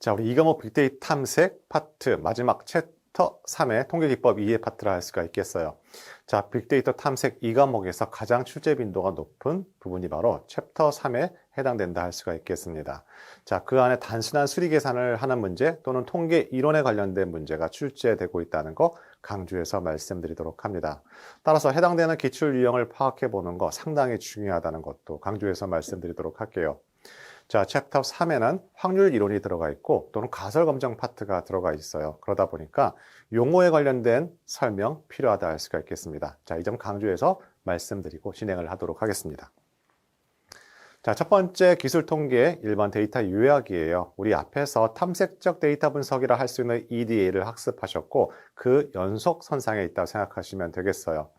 자, 우리 2과목 빅데이터 탐색 파트 마지막 챕터 3의 통계기법 2의 파트라 할 수가 있겠어요. 자, 빅데이터 탐색 2과목에서 가장 출제 빈도가 높은 부분이 바로 챕터 3에 해당된다 할 수가 있겠습니다. 자, 그 안에 단순한 수리 계산을 하는 문제 또는 통계 이론에 관련된 문제가 출제되고 있다는 거 강조해서 말씀드리도록 합니다. 따라서 해당되는 기출 유형을 파악해 보는 거 상당히 중요하다는 것도 강조해서 말씀드리도록 할게요. 자, 챕터 3에는 확률 이론이 들어가 있고 또는 가설 검정 파트가 들어가 있어요. 그러다 보니까 용어에 관련된 설명 필요하다 할 수가 있겠습니다. 자, 이 점 강조해서 말씀드리고 진행을 하도록 하겠습니다. 자, 첫 번째 기술 통계 1번 데이터 요약이에요. 우리 앞에서 탐색적 데이터 분석이라 할 수 있는 EDA를 학습하셨고 그 연속 선상에 있다고 생각하시면 되겠어요.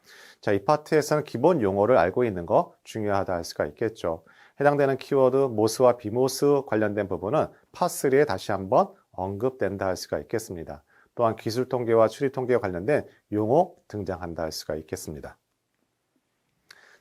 자, 이 파트에서는 기본 용어를 알고 있는 거 중요하다 할 수가 있겠죠. 해당되는 키워드 모스와 비모스 관련된 부분은 파3에 다시 한번 언급된다 할 수가 있겠습니다. 또한 기술 통계와 추리 통계와 관련된 용어 등장한다 할 수가 있겠습니다.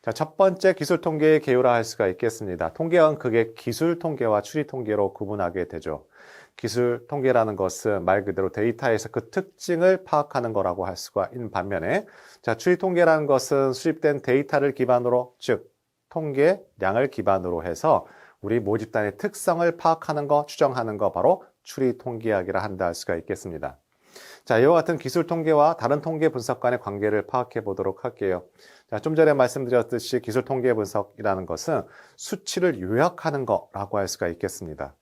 자, 첫 번째 기술 통계의 개요라 할 수가 있겠습니다. 통계학은 크게 기술 통계와 추리 통계로 구분하게 되죠. 기술 통계라는 것은 말 그대로 데이터에서 그 특징을 파악하는 거라고 할 수가 있는 반면에 자, 추리 통계라는 것은 수집된 데이터를 기반으로 즉 통계량을 기반으로 해서 우리 모집단의 특성을 파악하는 거, 추정하는 거 바로 추리 통계학이라 한다 할 수가 있겠습니다. 자, 이와 같은 기술 통계와 다른 통계 분석 간의 관계를 파악해 보도록 할게요. 자, 좀 전에 말씀드렸듯이 기술 통계 분석이라는 것은 수치를 요약하는 거라고 할 수가 있겠습니다.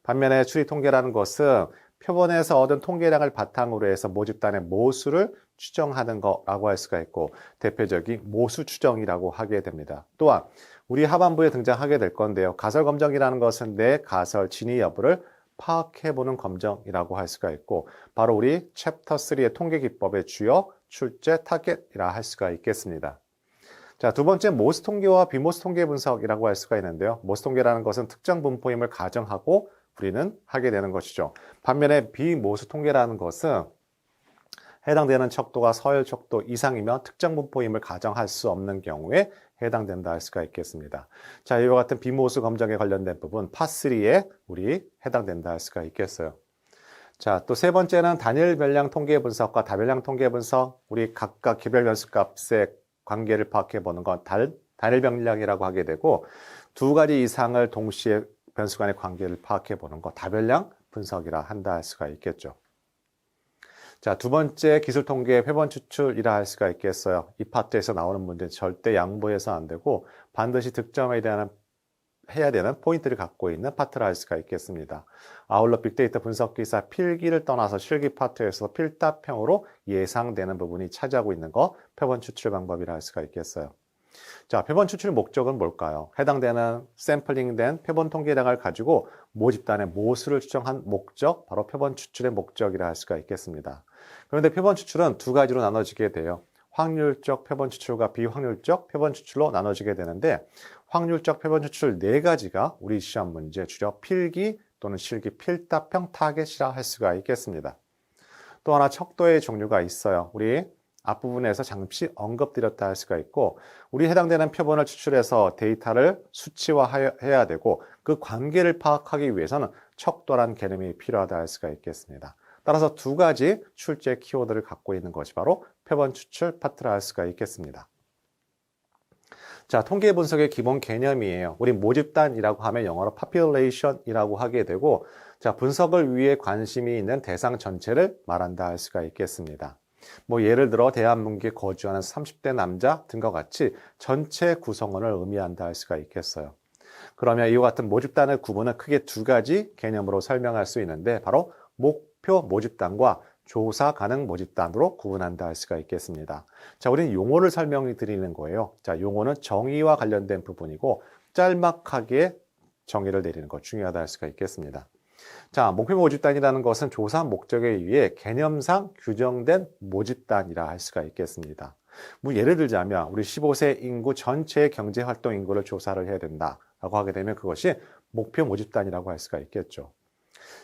반면에 추리 통계라는 것은 표본에서 얻은 통계량을 바탕으로 해서 모집단의 모수를 추정하는 거라고 할 수가 있고 대표적인 모수 추정이라고 하게 됩니다. 또한 우리 하반부에 등장하게 될 건데요. 가설 검정이라는 것은 내 가설 진위 여부를 파악해보는 검정이라고 할 수가 있고 바로 우리 챕터 3의 통계기법의 주요 출제 타겟이라 할 수가 있겠습니다. 자, 두 번째 모스 통계와 비모스 통계 분석이라고 할 수가 있는데요. 모스 통계라는 것은 특정 분포임을 가정하고 우리는 하게 되는 것이죠. 반면에 비모스 통계라는 것은 해당되는 척도가 서열 척도 이상이면 특정 분포임을 가정할 수 없는 경우에 해당된다 할 수가 있겠습니다. 자, 이와 같은 비모스 검정에 관련된 부분 파3에 우리 해당된다 할 수가 있겠어요. 자, 또 세 번째는 단일 변량 통계 분석과 다변량 통계 분석, 우리 각각 기별 변수값의 관계를 파악해 보는 건 단일 변량이라고 하게 되고 두 가지 이상을 동시에 변수 간의 관계를 파악해 보는 거 다변량 분석이라 한다 할 수가 있겠죠. 자, 두 번째 기술 통계 표본 추출이라 할 수가 있겠어요. 이 파트에서 나오는 문제는 절대 양보해서 안 되고 반드시 득점에 대한 해야 되는 포인트를 갖고 있는 파트라 할 수가 있겠습니다. 아울러 빅데이터 분석 기사 필기를 떠나서 실기 파트에서 필답형으로 예상되는 부분이 차지하고 있는 거 표본 추출 방법이라 할 수가 있겠어요. 자, 표본 추출 목적은 뭘까요? 해당되는 샘플링된 표본 통계량을 가지고 모집단의 모수를 추정한 목적, 바로 표본 추출의 목적이라 할 수가 있겠습니다. 그런데 표본 추출은 두 가지로 나눠지게 돼요. 확률적 표본 추출과 비확률적 표본 추출로 나눠지게 되는데 확률적 표본 추출 네 가지가 우리 시험 문제 주력 필기 또는 실기 필답형 타겟이라 할 수가 있겠습니다. 또 하나 척도의 종류가 있어요. 우리 앞부분에서 잠시 언급드렸다 할 수가 있고 우리 해당되는 표본을 추출해서 데이터를 수치화해야 되고 그 관계를 파악하기 위해서는 척도란 개념이 필요하다 할 수가 있겠습니다. 따라서 두 가지 출제 키워드를 갖고 있는 것이 바로 표본 추출 파트라 할 수가 있겠습니다. 자, 통계 분석의 기본 개념이에요. 우리 모집단이라고 하면 영어로 population이라고 하게 되고 자, 분석을 위해 관심이 있는 대상 전체를 말한다 할 수가 있겠습니다. 뭐 예를 들어 대한민국에 거주하는 30대 남자 등과 같이 전체 구성원을 의미한다 할 수가 있겠어요. 그러면 이와 같은 모집단의 구분은 크게 두 가지 개념으로 설명할 수 있는데 바로 목표 모집단과 조사 가능 모집단으로 구분한다 할 수가 있겠습니다. 자, 우리는 용어를 설명해 드리는 거예요. 자, 용어는 정의와 관련된 부분이고 짤막하게 정의를 내리는 것 중요하다 할 수가 있겠습니다. 자, 목표 모집단이라는 것은 조사 목적에 의해 개념상 규정된 모집단이라 할 수가 있겠습니다. 뭐 예를 들자면 우리 15세 인구 전체의 경제활동 인구를 조사를 해야 된다라고 하게 되면 그것이 목표 모집단이라고 할 수가 있겠죠.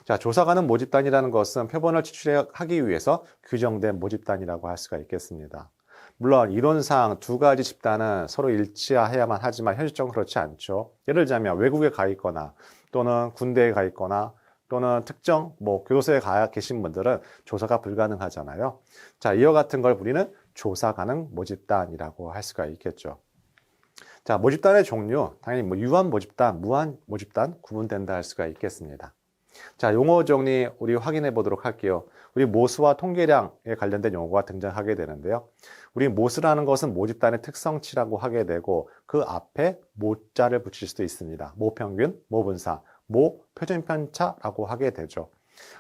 자, 조사 가능 모집단이라는 것은 표본을 추출하기 위해서 규정된 모집단이라고 할 수가 있겠습니다. 물론 이론상 두 가지 집단은 서로 일치해야만 하지만 현실적으로 그렇지 않죠. 예를 들자면 외국에 가 있거나 또는 군대에 가 있거나 또는 특정 교도소에 가 계신 분들은 조사가 불가능하잖아요. 자, 이와 같은 걸 우리는 조사 가능 모집단이라고 할 수가 있겠죠. 자, 모집단의 종류, 당연히 유한 모집단, 무한 모집단 구분된다 할 수가 있겠습니다. 자, 용어 정리 우리 확인해 보도록 할게요. 우리 모수와 통계량에 관련된 용어가 등장하게 되는데요. 우리 모수라는 것은 모집단의 특성치라고 하게 되고 그 앞에 모자를 붙일 수도 있습니다. 모평균, 모분사, 모표준편차라고 하게 되죠.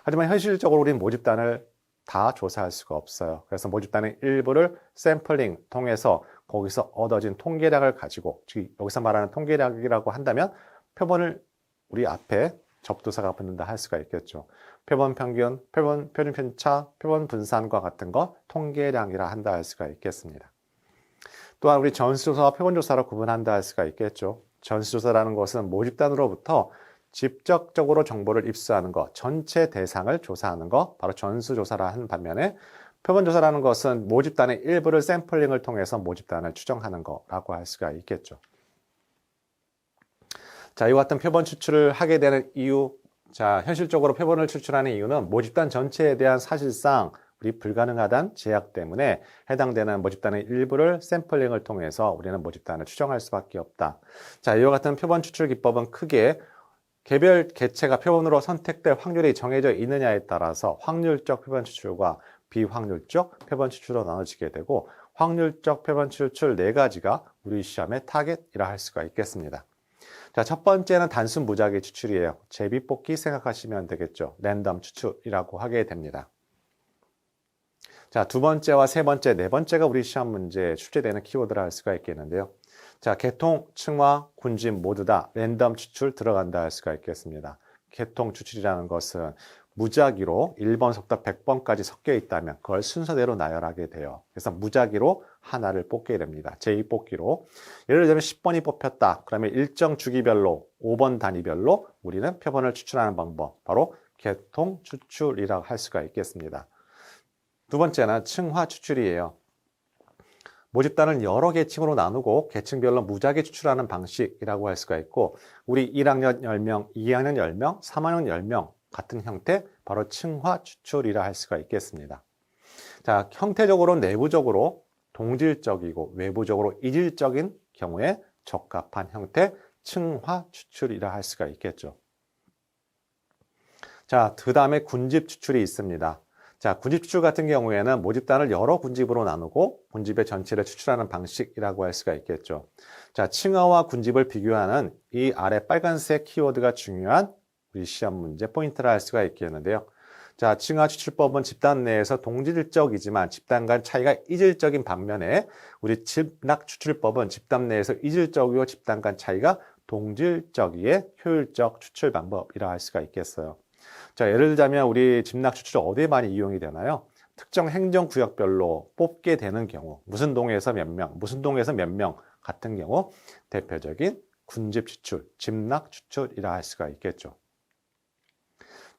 하지만 현실적으로 우리 모집단을 다 조사할 수가 없어요. 그래서 모집단의 일부를 샘플링 통해서 거기서 얻어진 통계량을 가지고, 즉 여기서 말하는 통계량이라고 한다면 표본을 우리 앞에 접두사가 붙는다 할 수가 있겠죠. 표본 평균, 표본 표준편차, 표본 분산과 같은 거 통계량이라 한다 할 수가 있겠습니다. 또한 우리 전수조사와 표본조사로 구분한다 할 수가 있겠죠. 전수조사라는 것은 모집단으로부터 직접적으로 정보를 입수하는 것, 전체 대상을 조사하는 것, 바로 전수조사라 하는 반면에 표본조사라는 것은 모집단의 일부를 샘플링을 통해서 모집단을 추정하는 거라고 할 수가 있겠죠. 자, 이와 같은 표본 추출을 하게 되는 이유, 자, 현실적으로 표본을 추출하는 이유는 모집단 전체에 대한 사실상 우리 불가능하다는 제약 때문에 해당되는 모집단의 일부를 샘플링을 통해서 우리는 모집단을 추정할 수밖에 없다. 자, 이와 같은 표본 추출 기법은 크게 개별 개체가 표본으로 선택될 확률이 정해져 있느냐에 따라서 확률적 표본 추출과 비확률적 표본 추출로 나눠지게 되고 확률적 표본 추출 4가지가 우리 시험의 타겟이라 할 수가 있겠습니다. 자, 첫 번째는 단순 무작위 추출이에요. 제비뽑기 생각하시면 되겠죠. 랜덤 추출이라고 하게 됩니다. 자, 두 번째와 세 번째, 네 번째가 우리 시험 문제에 출제되는 키워드라 할 수가 있겠는데요. 자, 계통, 층화, 군집 모두 다 랜덤 추출 들어간다 할 수가 있겠습니다. 계통 추출이라는 것은 무작위로 1번 섞다 100번까지 섞여 있다면 그걸 순서대로 나열하게 돼요. 그래서 무작위로 하나를 뽑게 됩니다. 제2뽑기로. 예를 들면 10번이 뽑혔다. 그러면 일정 주기별로 5번 단위별로 우리는 표본을 추출하는 방법, 바로 계통 추출이라고 할 수가 있겠습니다. 두 번째는 층화 추출이에요. 모집단을 여러 계층으로 나누고 계층별로 무작위 추출하는 방식이라고 할 수가 있고 우리 1학년 10명, 2학년 10명, 3학년 10명 같은 형태, 바로 층화 추출이라 할 수가 있겠습니다. 자, 형태적으로 내부적으로 동질적이고 외부적으로 이질적인 경우에 적합한 형태, 층화 추출이라 할 수가 있겠죠. 자, 그 다음에 군집 추출이 있습니다. 자, 군집 추출 같은 경우에는 모집단을 여러 군집으로 나누고 군집의 전체를 추출하는 방식이라고 할 수가 있겠죠. 자, 층화와 군집을 비교하는 이 아래 빨간색 키워드가 중요한 우리 시험 문제 포인트라 할 수가 있겠는데요. 자, 층화 추출법은 집단 내에서 동질적이지만 집단 간 차이가 이질적인 반면에 우리 집락 추출법은 집단 내에서 이질적이고 집단 간 차이가 동질적이의 효율적 추출 방법이라 할 수가 있겠어요. 자, 예를 들자면 우리 집락 추출 어디에 많이 이용이 되나요? 특정 행정구역별로 뽑게 되는 경우, 무슨 동에서 몇 명, 무슨 동에서 몇 명 같은 경우 대표적인 군집 추출, 집락 추출이라 할 수가 있겠죠.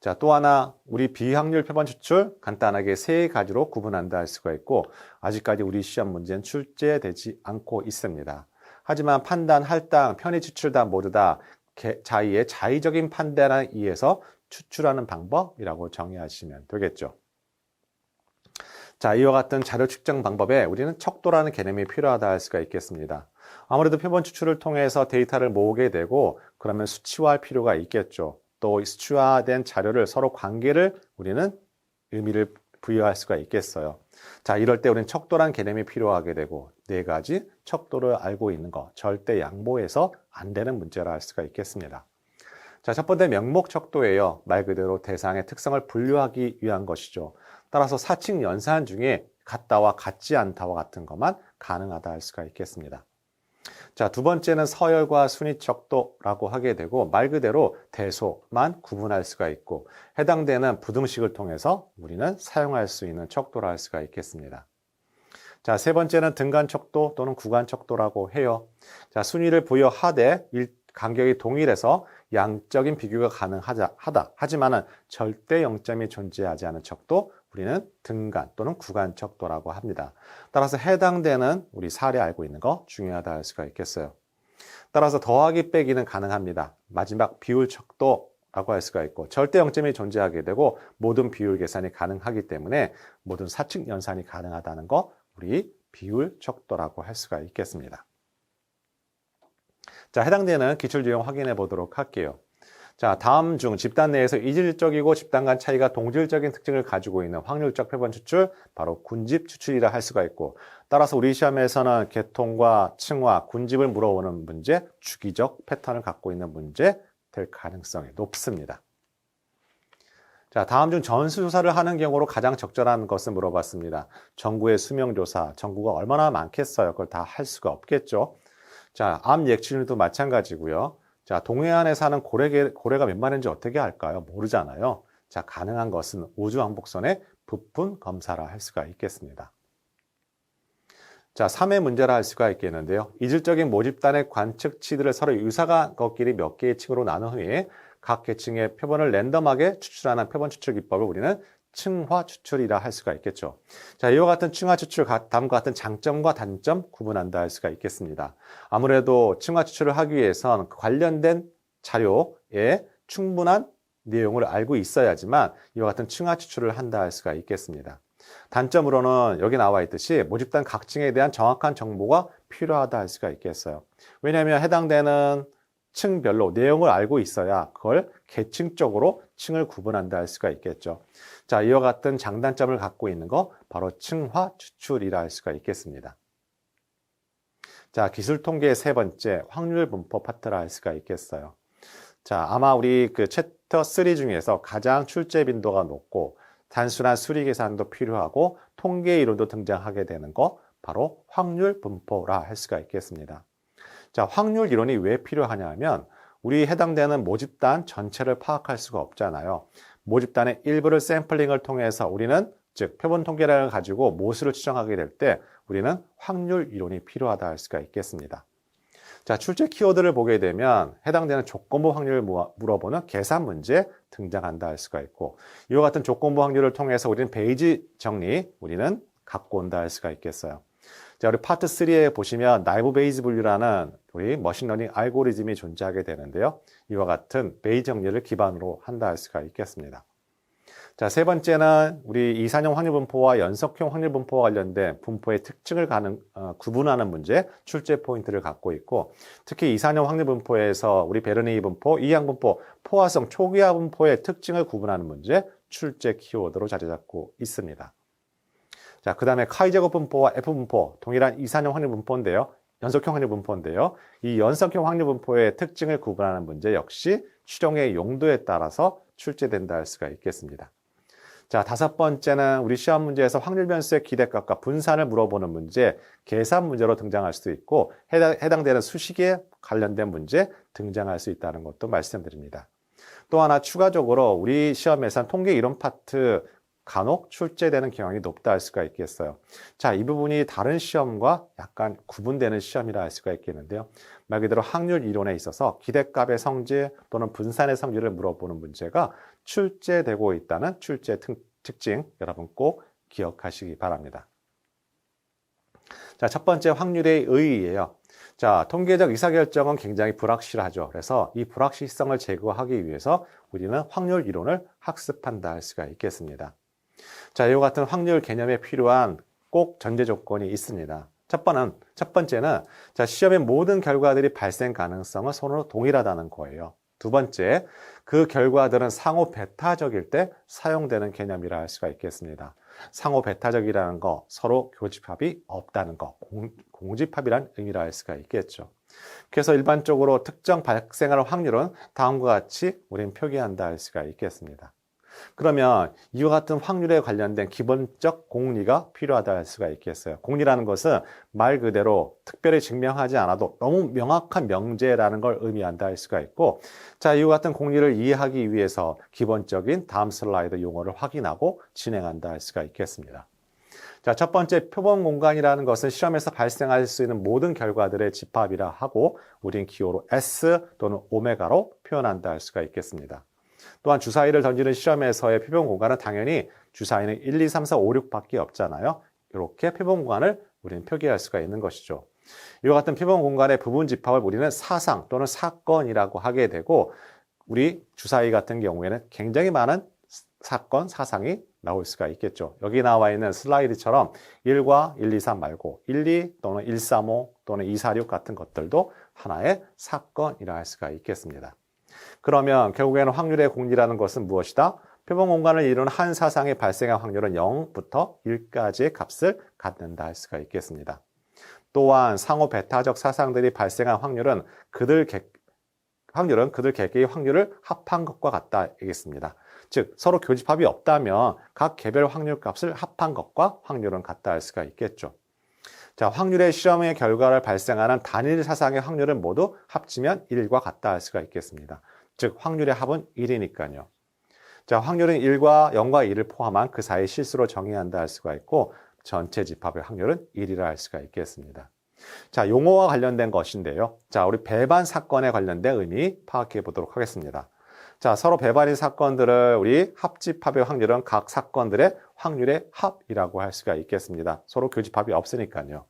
자, 또 하나 우리 비확률 표본 추출 간단하게 3가지로 구분한다 할 수가 있고 아직까지 우리 시험 문제는 출제되지 않고 있습니다. 하지만 판단, 할당, 편의 추출단 모두 다 자의의 자의적인 판단에 의해서 추출하는 방법이라고 정의하시면 되겠죠. 자, 이와 같은 자료 측정 방법에 우리는 척도라는 개념이 필요하다 할 수가 있겠습니다. 아무래도 표본 추출을 통해서 데이터를 모으게 되고 그러면 수치화할 필요가 있겠죠. 또 수치화된 자료를 서로 관계를 우리는 의미를 부여할 수가 있겠어요. 자, 이럴 때 우리는 척도란 개념이 필요하게 되고 4가지 척도를 알고 있는 거 절대 양보해서 안 되는 문제라 할 수가 있겠습니다. 자, 첫 번째 명목 척도예요. 말 그대로 대상의 특성을 분류하기 위한 것이죠. 따라서 사칙 연산 중에 같다와 같지 않다와 같은 것만 가능하다 할 수가 있겠습니다. 자, 두 번째는 서열과 순위 척도라고 하게 되고 말 그대로 대소만 구분할 수가 있고 해당되는 부등식을 통해서 우리는 사용할 수 있는 척도라 할 수가 있겠습니다. 자, 세 번째는 등간 척도 또는 구간 척도라고 해요. 자, 순위를 부여하되 간격이 동일해서 양적인 비교가 가능하다. 하지만은 절대 0점이 존재하지 않은 척도 우리는 등간 또는 구간 척도라고 합니다. 따라서 해당되는 우리 사례 알고 있는 거 중요하다 할 수가 있겠어요. 따라서 더하기 빼기는 가능합니다. 마지막 비율 척도라고 라고 할 수가 있고 절대 영점이 존재하게 되고 모든 비율 계산이 가능하기 때문에 모든 사칙 연산이 가능하다는 거 우리 비율 척도라고 할 수가 있겠습니다. 자, 해당되는 기출 유형 확인해 보도록 할게요. 자, 다음 중 집단 내에서 이질적이고 집단 간 차이가 동질적인 특징을 가지고 있는 확률적 표본 추출, 바로 군집 추출이라 할 수가 있고, 따라서 우리 시험에서는 계통과 층화, 군집을 물어보는 문제, 주기적 패턴을 갖고 있는 문제 될 가능성이 높습니다. 자, 다음 중 전수조사를 하는 경우로 가장 적절한 것을 물어봤습니다. 전구의 수명조사, 전구가 얼마나 많겠어요? 그걸 다 할 수가 없겠죠. 자, 암 액추율도 마찬가지고요. 자, 동해안에 사는 고래가 몇 마리인지 어떻게 알까요? 모르잖아요. 자, 가능한 것은 우주왕복선의 부품 검사라 할 수가 있겠습니다. 자, 3회 문제라 할 수가 있겠는데요. 이질적인 모집단의 관측치들을 서로 유사관것끼리 몇 개의 층으로 나눈 후에 각 계층의 표본을 랜덤하게 추출하는 표본 추출 기법을 우리는 층화 추출이라 할 수가 있겠죠. 자, 이와 같은 층화 추출, 다음과 같은 장점과 단점 구분한다 할 수가 있겠습니다. 아무래도 층화 추출을 하기 위해선 관련된 자료에 충분한 내용을 알고 있어야지만 이와 같은 층화 추출을 한다 할 수가 있겠습니다. 단점으로는 여기 나와 있듯이 모집단 각 층에 대한 정확한 정보가 필요하다 할 수가 있겠어요. 왜냐하면 해당되는 층별로 내용을 알고 있어야 그걸 계층적으로 층을 구분한다 할 수가 있겠죠. 자, 이와 같은 장단점을 갖고 있는 거 바로 층화 추출이라 할 수가 있겠습니다. 자, 기술 통계의 세 번째 확률 분포 파트라 할 수가 있겠어요. 자, 아마 우리 그 챕터 3 중에서 가장 출제 빈도가 높고 단순한 수리 계산도 필요하고 통계 이론도 등장하게 되는 거 바로 확률 분포라 할 수가 있겠습니다. 자, 확률 이론이 왜 필요하냐 하면 우리 해당되는 모집단 전체를 파악할 수가 없잖아요. 모집단의 일부를 샘플링을 통해서 우리는 즉 표본 통계량을 가지고 모수를 추정하게 될 때 우리는 확률 이론이 필요하다 할 수가 있겠습니다. 자, 출제 키워드를 보게 되면 해당되는 조건부 확률을 물어보는 계산 문제 등장한다 할 수가 있고 이와 같은 조건부 확률을 통해서 우리는 베이지 정리 우리는 갖고 온다 할 수가 있겠어요. 자, 우리 파트 3에 보시면 나이브 베이즈 분류라는 우리 머신러닝 알고리즘이 존재하게 되는데요. 이와 같은 베이지 정리를 기반으로 한다 할 수가 있겠습니다. 자, 세 번째는 우리 이산형 확률 분포와 연속형 확률 분포와 관련된 분포의 특징을 구분하는 문제, 출제 포인트를 갖고 있고 특히 이산형 확률 분포에서 우리 베르니이 분포, 이항 분포, 포화성 초기화 분포의 특징을 구분하는 문제, 출제 키워드로 자리 잡고 있습니다. 자, 그 다음에 카이제곱 분포와 F 분포, 동일한 이산형 확률 분포인데요. 연속형 확률 분포인데요. 이 연속형 확률 분포의 특징을 구분하는 문제 역시 추정의 용도에 따라서 출제된다 할 수가 있겠습니다. 자, 다섯 번째는 우리 시험 문제에서 확률 변수의 기대값과 분산을 물어보는 문제, 계산 문제로 등장할 수도 있고 해당되는 수식에 관련된 문제 등장할 수 있다는 것도 말씀드립니다. 또 하나 추가적으로 우리 시험에서는 통계 이론 파트 간혹 출제되는 경향이 높다 할 수가 있겠어요. 자, 이 부분이 다른 시험과 약간 구분되는 시험이라 할 수가 있겠는데요. 말 그대로 확률 이론에 있어서 기대값의 성질 또는 분산의 성질을 물어보는 문제가 출제되고 있다는 출제 특징 여러분 꼭 기억하시기 바랍니다. 자, 첫 번째 확률의 의의예요. 자, 통계적 의사결정은 굉장히 불확실하죠. 그래서 이 불확실성을 제거하기 위해서 우리는 확률 이론을 학습한다 할 수가 있겠습니다. 자, 이와 같은 확률 개념에 필요한 꼭 전제 조건이 있습니다. 첫 번째는 자, 시험의 모든 결과들이 발생 가능성은 서로 동일하다는 거예요. 두 번째, 그 결과들은 상호 배타적일 때 사용되는 개념이라 할 수가 있겠습니다. 상호 배타적이라는 거, 서로 교집합이 없다는 거, 공집합이란 의미라 할 수가 있겠죠. 그래서 일반적으로 특정 발생할 확률은 다음과 같이 우리는 표기한다 할 수가 있겠습니다. 그러면 이와 같은 확률에 관련된 기본적 공리가 필요하다 할 수가 있겠어요. 공리라는 것은 말 그대로 특별히 증명하지 않아도 너무 명확한 명제라는 걸 의미한다 할 수가 있고 자, 이와 같은 공리를 이해하기 위해서 기본적인 다음 슬라이드 용어를 확인하고 진행한다 할 수가 있겠습니다. 자, 첫 번째 표본 공간이라는 것은 시험에서 발생할 수 있는 모든 결과들의 집합이라 하고 우린 기호로 S 또는 오메가로 표현한다 할 수가 있겠습니다. 또한 주사위를 던지는 시험에서의 표본 공간은 당연히 주사위는 1, 2, 3, 4, 5, 6밖에 없잖아요. 이렇게 표본 공간을 우리는 표기할 수가 있는 것이죠. 이와 같은 표본 공간의 부분 집합을 우리는 사상 또는 사건이라고 하게 되고 우리 주사위 같은 경우에는 굉장히 많은 사건, 사상이 나올 수가 있겠죠. 여기 나와 있는 슬라이드처럼 1과 1, 2, 3 말고 1, 2 또는 1, 3, 5 또는 2, 4, 6 같은 것들도 하나의 사건이라 할 수가 있겠습니다. 그러면 결국에는 확률의 공리라는 것은 무엇이다? 표본 공간을 이루는 한 사상이 발생할 확률은 0부터 1까지의 값을 갖는다 할 수가 있겠습니다. 또한 상호 배타적 사상들이 발생한 확률은 그들 개개의 확률을 합한 것과 같다 얘기했습니다. 즉 서로 교집합이 없다면 각 개별 확률 값을 합한 것과 확률은 같다 할 수가 있겠죠. 자, 확률의 실험의 결과를 발생하는 단일 사상의 확률은 모두 합치면 1과 같다 할 수가 있겠습니다. 즉 확률의 합은 1이니까요. 자, 확률은 1과 0과 2를 포함한 그 사이 실수로 정의한다 할 수가 있고 전체 집합의 확률은 1이라 할 수가 있겠습니다. 자, 용어와 관련된 것인데요. 자, 우리 배반 사건에 관련된 의미 파악해 보도록 하겠습니다. 자, 서로 배반인 사건들을 우리 합집합의 확률은 각 사건들의 확률의 합이라고 할 수가 있겠습니다. 서로 교집합이 없으니까요.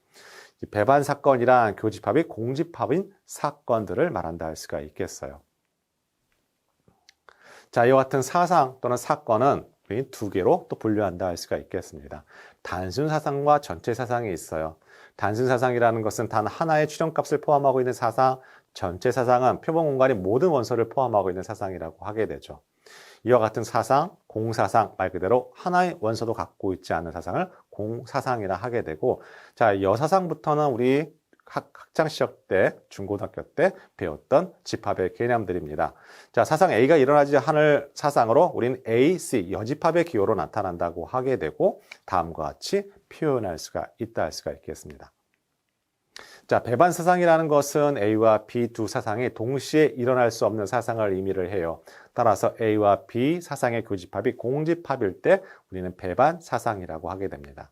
배반 사건이란 교집합이 공집합인 사건들을 말한다 할 수가 있겠어요. 자, 이와 같은 사상 또는 사건은 우리 두 개로 또 분류한다 할 수가 있겠습니다. 단순 사상과 전체 사상이 있어요. 단순 사상이라는 것은 단 하나의 추정값을 포함하고 있는 사상, 전체 사상은 표본 공간의 모든 원소를 포함하고 있는 사상이라고 하게 되죠. 이와 같은 사상, 공사상 말 그대로 하나의 원소도 갖고 있지 않은 사상을 공사상이라 하게 되고, 자, 여사상부터는 우리 학창 시절 때, 중고등학교 때 배웠던 집합의 개념들입니다. 자, 사상 A가 일어나지 않을 사상으로 우리는 A, C, 여집합의 기호로 나타난다고 하게 되고 다음과 같이 표현할 수가 있다 할 수가 있겠습니다. 자, 배반 사상이라는 것은 A와 B 두 사상이 동시에 일어날 수 없는 사상을 의미를 해요. 따라서 A와 B 사상의 교집합이 공집합일 때 우리는 배반 사상이라고 하게 됩니다.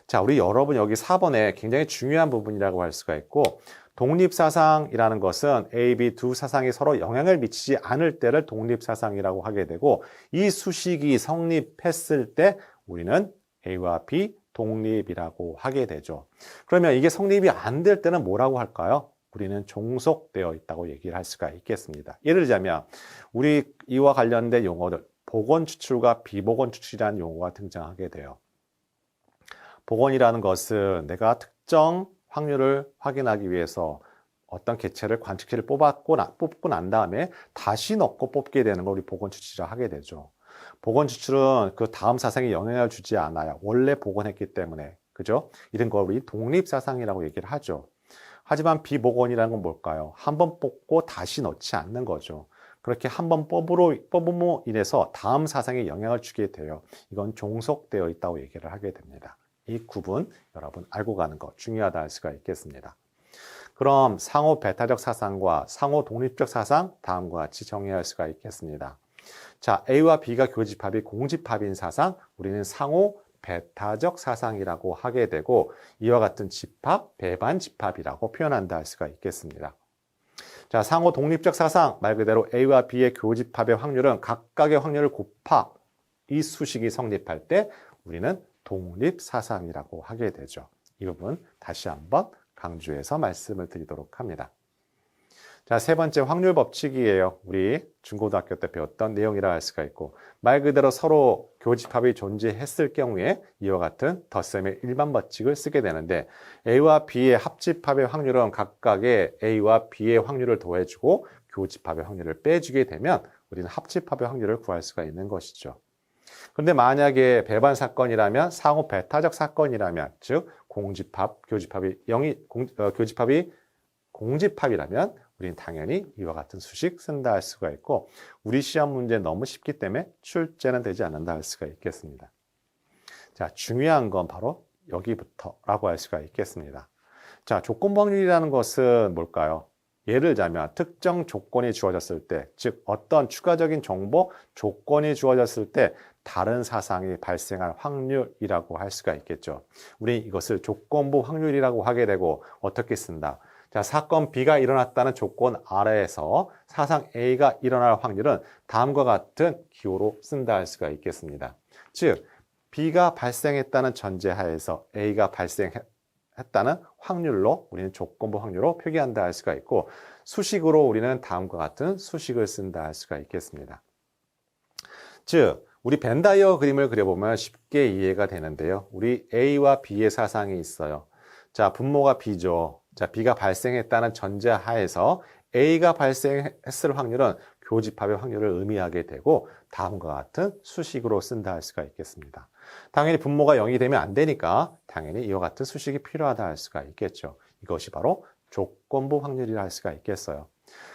자, 우리 여러분 여기 4번에 굉장히 중요한 부분이라고 할 수가 있고, 독립사상이라는 것은 A, B 두 사상이 서로 영향을 미치지 않을 때를 독립사상이라고 하게 되고, 이 수식이 성립했을 때 우리는 A와 B 독립이라고 하게 되죠. 그러면 이게 성립이 안 될 때는 뭐라고 할까요? 우리는 종속되어 있다고 얘기를 할 수가 있겠습니다. 예를 들자면 우리 이와 관련된 용어들, 복원 추출과 비복원 추출이라는 용어가 등장하게 돼요. 복원이라는 것은 내가 특정 확률을 확인하기 위해서 어떤 개체를 관측체를 뽑고 난 다음에 다시 넣고 뽑게 되는 걸 우리 복원 추출이라 하게 되죠. 복원 추출은 그 다음 사상에 영향을 주지 않아요. 원래 복원했기 때문에. 그죠? 이런 걸 우리 독립사상이라고 얘기를 하죠. 하지만 비복원이라는 건 뭘까요? 한번 뽑고 다시 넣지 않는 거죠. 그렇게 한번 뽑음으로 인해서 다음 사상에 영향을 주게 돼요. 이건 종속되어 있다고 얘기를 하게 됩니다. 이 구분 여러분 알고 가는 거 중요하다 할 수가 있겠습니다. 그럼 상호 배타적 사상과 상호 독립적 사상 다음과 같이 정의할 수가 있겠습니다. 자, A와 B가 교집합이 공집합인 사상, 우리는 상호 배타적 사상이라고 하게 되고 이와 같은 집합, 배반 집합이라고 표현한다 할 수가 있겠습니다. 자, 상호 독립적 사상 말 그대로 A와 B의 교집합의 확률은 각각의 확률을 곱하 이 수식이 성립할 때 우리는 독립사상이라고 하게 되죠. 이 부분 다시 한번 강조해서 말씀을 드리도록 합니다. 자, 세 번째 확률 법칙이에요. 우리 중고등학교 때 배웠던 내용이라 할 수가 있고 말 그대로 서로 교집합이 존재했을 경우에 이와 같은 덧셈의 일반 법칙을 쓰게 되는데 A와 B의 합집합의 확률은 각각의 A와 B의 확률을 더해주고 교집합의 확률을 빼주게 되면 우리는 합집합의 확률을 구할 수가 있는 것이죠. 그런데 만약에 배반 사건이라면 상호 배타적 사건이라면 즉 공집합, 교집합이 교집합이 공집합이라면 우리는 당연히 이와 같은 수식 쓴다 할 수가 있고 우리 시험 문제 너무 쉽기 때문에 출제는 되지 않는다 할 수가 있겠습니다. 자, 중요한 건 바로 여기부터라고 할 수가 있겠습니다. 자, 조건부 확률이라는 것은 뭘까요? 예를 들자면 특정 조건이 주어졌을 때, 즉 어떤 추가적인 정보, 조건이 주어졌을 때 다른 사상이 발생할 확률이라고 할 수가 있겠죠. 우리 이것을 조건부 확률이라고 하게 되고 어떻게 쓴다? 자, 사건 B가 일어났다는 조건 아래에서 사상 A가 일어날 확률은 다음과 같은 기호로 쓴다 할 수가 있겠습니다. 즉 B가 발생했다는 전제하에서 A가 발생할 발생했다는 확률로 우리는 조건부 확률로 표기한다 할 수가 있고 수식으로 우리는 다음과 같은 수식을 쓴다 할 수가 있겠습니다. 즉 우리 벤다이어 그림을 그려보면 쉽게 이해가 되는데요. 우리 A와 B의 사상이 있어요. 자, 분모가 B죠. 자, B가 발생했다는 전제하에서 A가 발생했을 확률은 교집합의 확률을 의미하게 되고 다음과 같은 수식으로 쓴다 할 수가 있겠습니다. 당연히 분모가 0이 되면 안 되니까 당연히 이와 같은 수식이 필요하다 할 수가 있겠죠. 이것이 바로 조건부 확률이라 할 수가 있겠어요.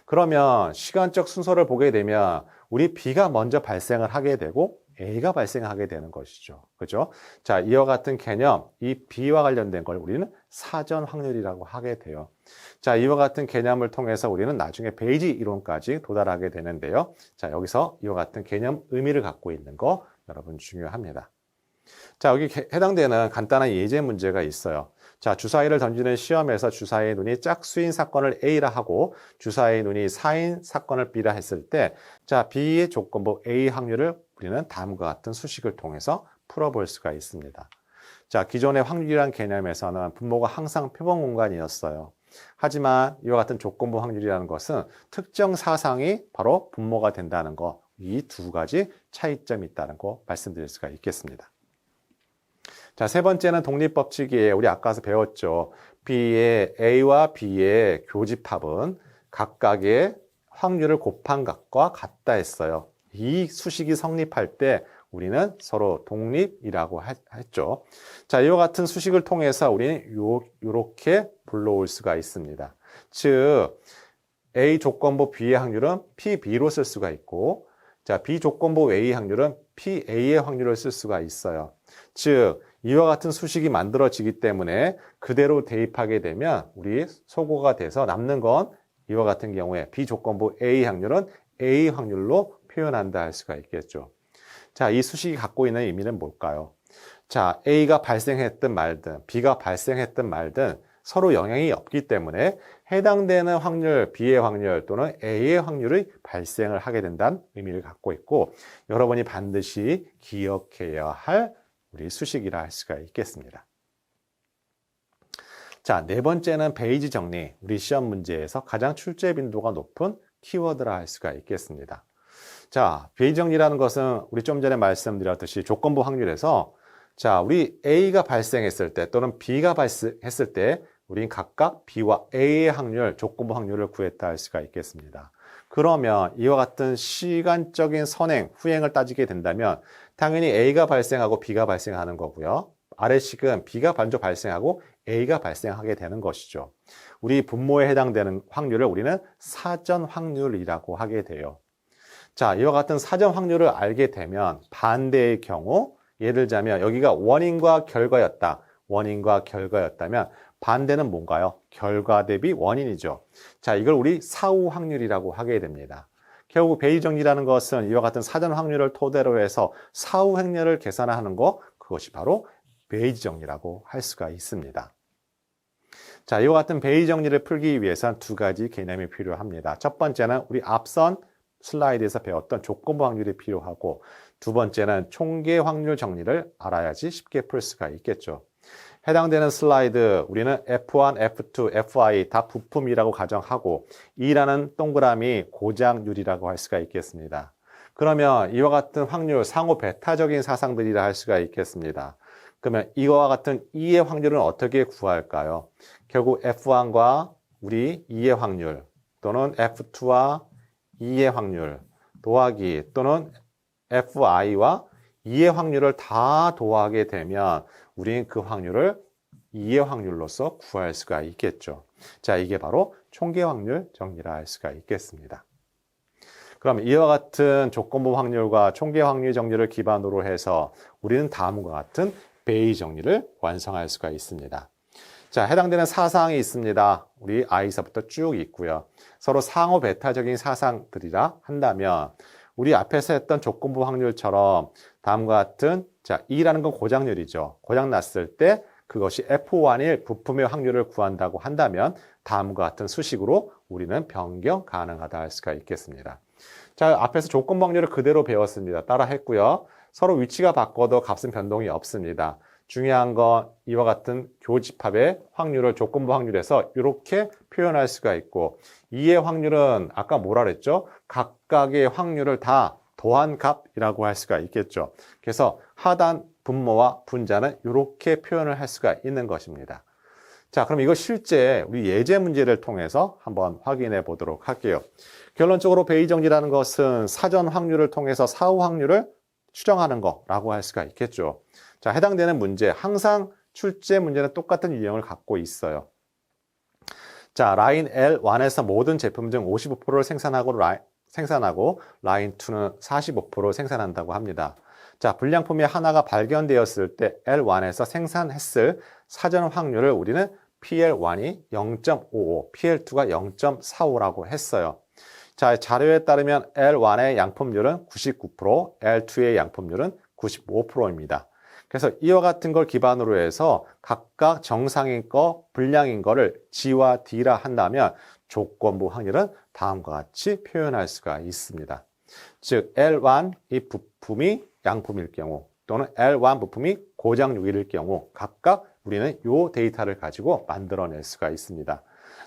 그러면 시간적 순서를 보게 되면 우리 B가 먼저 발생을 하게 되고 A가 발생하게 되는 것이죠. 그죠? 자, 이와 같은 개념, 이 B와 관련된 걸 우리는 사전 확률이라고 하게 돼요. 자, 이와 같은 개념을 통해서 우리는 나중에 베이지 이론까지 도달하게 되는데요. 자, 여기서 이와 같은 개념 의미를 갖고 있는 거 여러분 중요합니다. 자, 여기 해당되는 간단한 예제 문제가 있어요. 자, 주사위를 던지는 시험에서 주사위의 눈이 짝수인 사건을 A라 하고 주사위의 눈이 4인 사건을 B라 했을 때 자, B의 조건부 A 확률을 우리는 다음과 같은 수식을 통해서 풀어볼 수가 있습니다. 자, 기존의 확률이라는 개념에서는 분모가 항상 표본 공간이었어요. 하지만 이와 같은 조건부 확률이라는 것은 특정 사상이 바로 분모가 된다는 거, 이 두 가지 차이점이 있다는 거 말씀드릴 수가 있겠습니다. 자, 세 번째는 독립법칙이에요. 우리 아까서 배웠죠. B의 A와 B의 교집합은 각각의 확률을 곱한 값과 같다 했어요. 이 수식이 성립할 때 우리는 서로 독립이라고 했죠. 자, 이와 같은 수식을 통해서 우리는 이렇게 불러올 수가 있습니다. 즉, A 조건부 B의 확률은 PB로 쓸 수가 있고, 자, B 조건부 A 확률은 PA의 확률을 쓸 수가 있어요. 즉, 이와 같은 수식이 만들어지기 때문에 그대로 대입하게 되면 우리 소거가 돼서 남는 건 이와 같은 경우에 B 조건부 A 확률은 A 확률로 표현한다 할 수가 있겠죠. 자, 이 수식이 갖고 있는 의미는 뭘까요? 자, A가 발생했든 말든 B가 발생했든 말든 서로 영향이 없기 때문에 해당되는 확률, B의 확률 또는 A의 확률이 발생을 하게 된다는 의미를 갖고 있고 여러분이 반드시 기억해야 할 우리 수식이라 할 수가 있겠습니다. 자, 네 번째는 베이지 정리. 우리 시험 문제에서 가장 출제 빈도가 높은 키워드라 할 수가 있겠습니다. 자, 베이지 정리라는 것은 우리 좀 전에 말씀드렸듯이 조건부 확률에서 자, 우리 A가 발생했을 때 또는 B가 발생했을 때 우린 각각 B와 A의 확률, 조건부 확률을 구했다 할 수가 있겠습니다. 그러면 이와 같은 시간적인 선행, 후행을 따지게 된다면 당연히 A가 발생하고 B가 발생하는 거고요. 아래식은 B가 먼저 발생하고 A가 발생하게 되는 것이죠. 우리 분모에 해당되는 확률을 우리는 사전 확률이라고 하게 돼요. 자, 이와 같은 사전 확률을 알게 되면 반대의 경우 예를 들자면 여기가 원인과 결과였다. 원인과 결과였다면 반대는 뭔가요? 결과 대비 원인이죠. 자, 이걸 우리 사후 확률이라고 하게 됩니다. 결국 베이지 정리라는 것은 이와 같은 사전 확률을 토대로 해서 사후 행렬을 계산하는 것, 그것이 바로 베이지 정리라고 할 수가 있습니다. 자, 이와 같은 베이지 정리를 풀기 위해서는 두 가지 개념이 필요합니다. 첫 번째는 우리 앞선 슬라이드에서 배웠던 조건부 확률이 필요하고 두 번째는 총계 확률 정리를 알아야지 쉽게 풀 수가 있겠죠. 해당되는 슬라이드 우리는 F1, F2, Fi 다 부품이라고 가정하고 E라는 동그라미 고장률이라고 할 수가 있겠습니다. 그러면 이와 같은 확률 상호 배타적인 사상들이라 할 수가 있겠습니다. 그러면 이와 같은 E의 확률은 어떻게 구할까요? 결국 F1과 우리 E의 확률 또는 F2와 E의 확률 더하기 또는 Fi와 E의 확률을 다 더하게 되면 우리는 그 확률을 2의 확률로서 구할 수가 있겠죠. 자, 이게 바로 총계 확률 정리라 할 수가 있겠습니다. 그럼 이와 같은 조건부 확률과 총계 확률 정리를 기반으로 해서 우리는 다음과 같은 베이지 정리를 완성할 수가 있습니다. 자, 해당되는 사상이 있습니다. 우리 I서부터 쭉 있고요. 서로 상호 배타적인 사상들이라 한다면 우리 앞에서 했던 조건부 확률처럼 다음과 같은 자, E라는 건 고장률이죠. 고장 났을 때 그것이 F1일 부품의 확률을 구한다고 한다면 다음과 같은 수식으로 우리는 변경 가능하다 할 수가 있겠습니다. 자, 앞에서 조건부 확률을 그대로 배웠습니다. 따라 했고요. 서로 위치가 바꿔도 값은 변동이 없습니다. 중요한 건 이와 같은 교집합의 확률을 조건부 확률에서 이렇게 표현할 수가 있고 2의 확률은 아까 뭐라 그랬죠? 각각의 확률을 다 더한 값이라고 할 수가 있겠죠. 그래서 하단 분모와 분자는 이렇게 표현을 할 수가 있는 것입니다. 자, 그럼 이거 실제 우리 예제 문제를 통해서 한번 확인해 보도록 할게요. 결론적으로 베이 정리라는 것은 사전 확률을 통해서 사후 확률을 추정하는 거라고 할 수가 있겠죠. 자, 해당되는 문제, 항상 출제 문제는 똑같은 유형을 갖고 있어요. 자, 라인 L1에서 모든 제품 중 55%를 생산하고 라인 2는 45%를 생산한다고 합니다. 자, 불량품이 하나가 발견되었을 때 L1에서 생산했을 사전 확률을 우리는 PL1이 0.55, PL2가 0.45라고 했어요. 자, 자료에 따르면 L1의 양품률은 99%, L2의 양품률은 95%입니다. 그래서 이와 같은 걸 기반으로 해서 각각 정상인 거, 불량인 거를 G와 D라 한다면 조건부 확률은 다음과 같이 표현할 수가 있습니다. 즉, L1 이 부품이 양품일 경우 또는 L1 부품이 고장유일일 경우 각각 우리는 이 데이터를 가지고 만들어낼 수가 있습니다.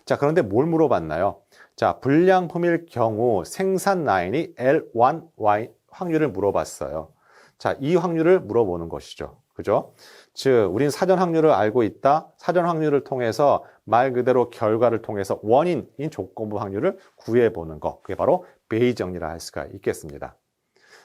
자, 그런데 뭘 물어봤나요? 자, 불량품일 경우 생산 라인이 L1Y 확률을 물어봤어요. 자, 이 확률을 물어보는 것이죠. 그죠? 즉, 우린 사전 확률을 알고 있다. 사전 확률을 통해서 말 그대로 결과를 통해서 원인인 조건부 확률을 구해보는 거. 그게 바로 베이 정리라 할 수가 있겠습니다.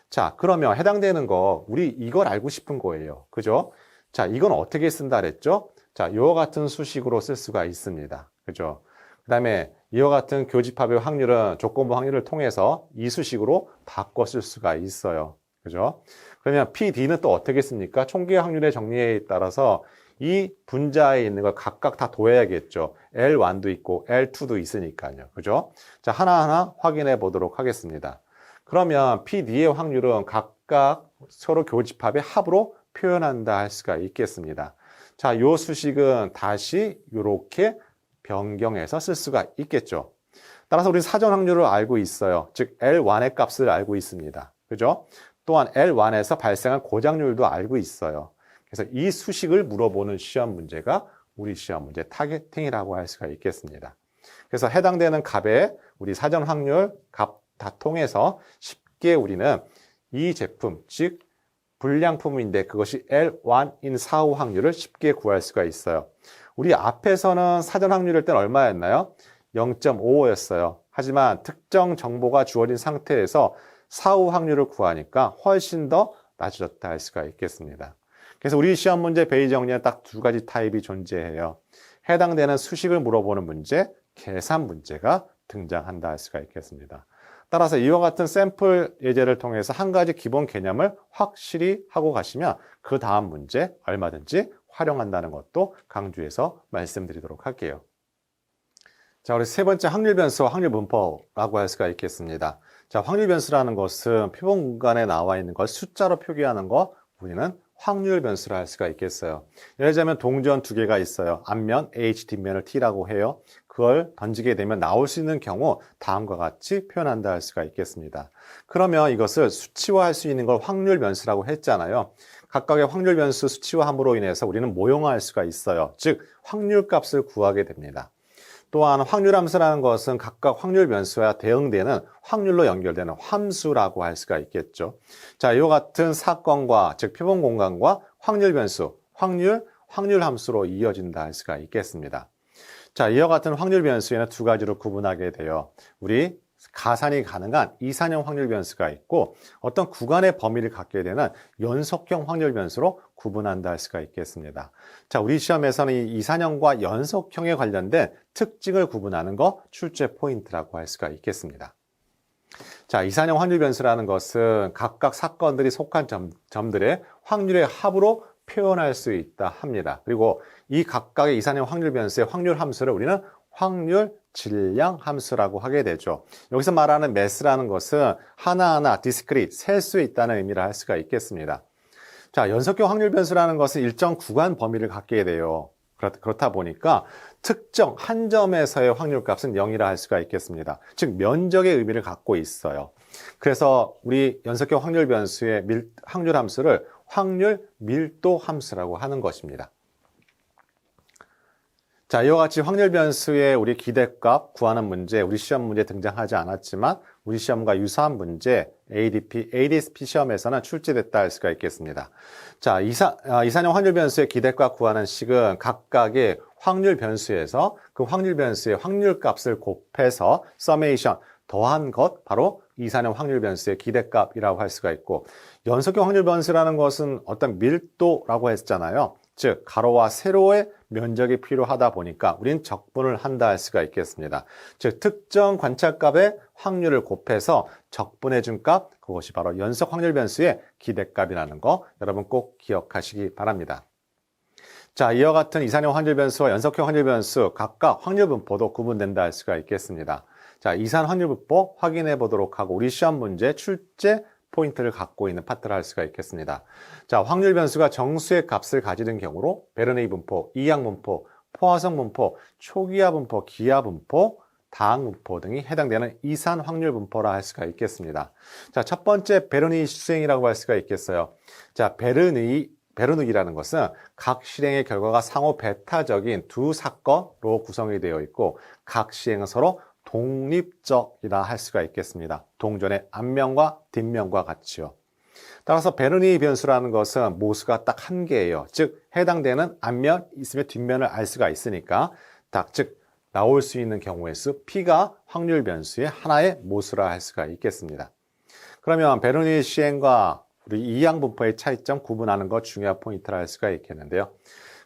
자, 그러면 해당되는 거, 우리 이걸 알고 싶은 거예요. 그죠? 자, 이건 어떻게 쓴다 그랬죠? 자, 이와 같은 수식으로 쓸 수가 있습니다. 그죠? 그 다음에 이와 같은 교집합의 확률은 조건부 확률을 통해서 이 수식으로 바꿔 쓸 수가 있어요. 그죠? 그러면 PD는 또 어떻게 씁니까? 총기 확률의 정리에 따라서 이 분자에 있는 걸 각각 다 둬야겠죠. L1도 있고 L2도 있으니까요. 그죠? 자, 하나하나 확인해 보도록 하겠습니다. 그러면 PD의 확률은 각각 서로 교집합의 합으로 표현한다 할 수가 있겠습니다. 자, 이 수식은 다시 이렇게 변경해서 쓸 수가 있겠죠. 따라서 우리 사전 확률을 알고 있어요. 즉 L1의 값을 알고 있습니다. 그죠? 또한 L1에서 발생한 고장률도 알고 있어요. 그래서 이 수식을 물어보는 시험 문제가 우리 시험 문제 타겟팅이라고 할 수가 있겠습니다. 그래서 해당되는 값에 우리 사전 확률 값 다 통해서 쉽게 우리는 이 제품, 즉 불량품인데 그것이 L1인 사후 확률을 쉽게 구할 수가 있어요. 우리 앞에서는 사전 확률일 땐 얼마였나요? 0.55였어요. 하지만 특정 정보가 주어진 상태에서 사후 확률을 구하니까 훨씬 더 낮아졌다 할 수가 있겠습니다. 그래서 우리 시험 문제 베이 정리는 딱 두 가지 타입이 존재해요. 해당되는 수식을 물어보는 문제, 계산 문제가 등장한다 할 수가 있겠습니다. 따라서 이와 같은 샘플 예제를 통해서 한 가지 기본 개념을 확실히 하고 가시면 그 다음 문제 얼마든지 활용한다는 것도 강조해서 말씀드리도록 할게요. 자, 우리 세 번째 확률 변수와 확률 분포라고 할 수가 있겠습니다. 자, 확률 변수라는 것은 표본 공간에 나와 있는 걸 숫자로 표기하는 거 우리는 확률 변수라 할 수가 있겠어요. 예를 들자면 동전 두 개가 있어요. 앞면 H, 뒷면을 T라고 해요. 그걸 던지게 되면 나올 수 있는 경우 다음과 같이 표현한다 할 수가 있겠습니다. 그러면 이것을 수치화할 수 있는 걸 확률 변수라고 했잖아요. 각각의 확률 변수 수치화함으로 인해서 우리는 모형화할 수가 있어요. 즉 확률 값을 구하게 됩니다. 또한 확률 함수라는 것은 각각 확률 변수와 대응되는 확률로 연결되는 함수라고 할 수가 있겠죠. 자, 이와 같은 사건과 즉 표본 공간과 확률 변수, 확률 함수로 이어진다 할 수가 있겠습니다. 자, 이와 같은 확률 변수에는 두 가지로 구분하게 돼요. 우리 가산이 가능한 이산형 확률 변수가 있고 어떤 구간의 범위를 갖게 되는 연속형 확률 변수로 구분한다 할 수가 있겠습니다. 자, 우리 시험에서는 이 이산형과 연속형에 관련된 특징을 구분하는 거 출제 포인트라고 할 수가 있겠습니다. 자, 이산형 확률 변수라는 것은 각각 사건들이 속한 점들의 확률의 합으로 표현할 수 있다 합니다. 그리고 이 각각의 이산형 확률 변수의 확률 함수를 우리는 확률 질량 함수라고 하게 되죠. 여기서 말하는 매스라는 것은 하나하나 discrete, 셀 수 있다는 의미를 할 수가 있겠습니다. 자, 연속형 확률 변수라는 것은 일정 구간 범위를 갖게 돼요. 그렇다 보니까 특정 한 점에서의 확률 값은 0이라 할 수가 있겠습니다. 즉 면적의 의미를 갖고 있어요. 그래서 우리 연속형 확률 변수의 확률 함수를 확률 밀도 함수라고 하는 것입니다. 자, 이와 같이 확률 변수의 우리 기대값 구하는 문제, 우리 시험 문제에 등장하지 않았지만 우리 시험과 유사한 문제 ADSP 시험에서는 출제됐다 할 수가 있겠습니다. 자, 이산형 확률 변수의 기대값 구하는 식은 각각의 확률 변수에서 그 확률 변수의 확률값을 곱해서 서메이션 더한 것, 바로 이산형 확률 변수의 기대값이라고 할 수가 있고, 연속형 확률 변수라는 것은 어떤 밀도라고 했잖아요. 즉 가로와 세로의 면적이 필요하다 보니까 우린 적분을 한다 할 수가 있겠습니다. 즉 특정 관찰값의 확률을 곱해서 적분해 준 값, 그것이 바로 연속 확률 변수의 기대값이라는 거 여러분 꼭 기억하시기 바랍니다. 자, 이와 같은 이산형 확률 변수와 연속형 확률 변수 각각 확률 분포도 구분된다 할 수가 있겠습니다. 자, 이산 확률 분포 확인해 보도록 하고 우리 시험 문제 출제 포인트를 갖고 있는 파트를 할 수가 있겠습니다. 자, 확률 변수가 정수의 값을 가지는 경우로 베르누이 분포, 이항 분포, 포화성 분포, 초기화 분포, 기하 분포, 다항 분포 등이 해당되는 이산 확률 분포라 할 수가 있겠습니다. 자, 첫 번째 베르누이 수행이라고 할 수가 있겠어요. 자, 베르누이라는 것은 각 실행의 결과가 상호 배타적인 두 사건으로 구성이 되어 있고 각 시행은 서로 독립적이라 할 수가 있겠습니다. 동전의 앞면과 뒷면과 같이요. 따라서 베르누이 변수라는 것은 모수가 딱 한 개예요. 즉 해당되는 앞면 있으면 뒷면을 알 수가 있으니까 즉 나올 수 있는 경우의 수 P가 확률 변수의 하나의 모수라 할 수가 있겠습니다. 그러면 베르누이 시행과 우리 이항 분포의 차이점 구분하는 것 중요한 포인트라 할 수가 있겠는데요.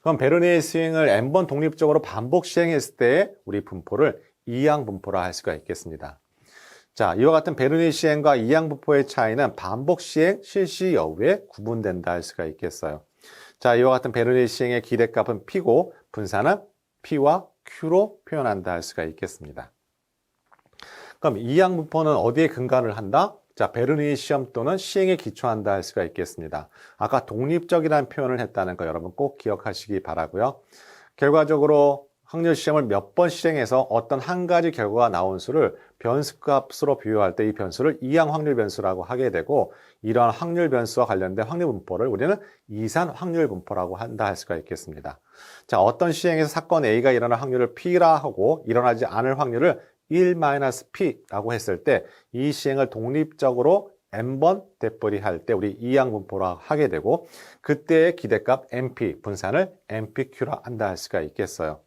그럼 베르누이 시행을 n번 독립적으로 반복 시행했을 때 우리 분포를 이항 분포라 할 수가 있겠습니다. 자, 이와 같은 베르누이 시행과 이항 분포의 차이는 반복 시행 실시 여부에 구분된다 할 수가 있겠어요. 자, 이와 같은 베르누이 시행의 기대값은 P고 분산은 P와 Q로 표현한다 할 수가 있겠습니다. 그럼 이항 분포는 어디에 근거를 한다? 자, 베르누이 시험 또는 시행에 기초한다 할 수가 있겠습니다. 아까 독립적이라는 표현을 했다는 거 여러분 꼭 기억하시기 바라고요. 결과적으로 확률 시험을 몇 번 실행해서 어떤 한 가지 결과가 나온 수를 변수값으로 비유할 때 이 변수를 이항 확률 변수라고 하게 되고 이러한 확률 변수와 관련된 확률 분포를 우리는 이산 확률 분포라고 한다 할 수가 있겠습니다. 자, 어떤 시행에서 사건 A가 일어날 확률을 P라 하고 일어나지 않을 확률을 1-P라고 했을 때 이 시행을 독립적으로 n번 되풀이할 때 우리 이항 분포라 하게 되고 그때의 기대값 NP 분산을 NPQ라 한다 할 수가 있겠어요.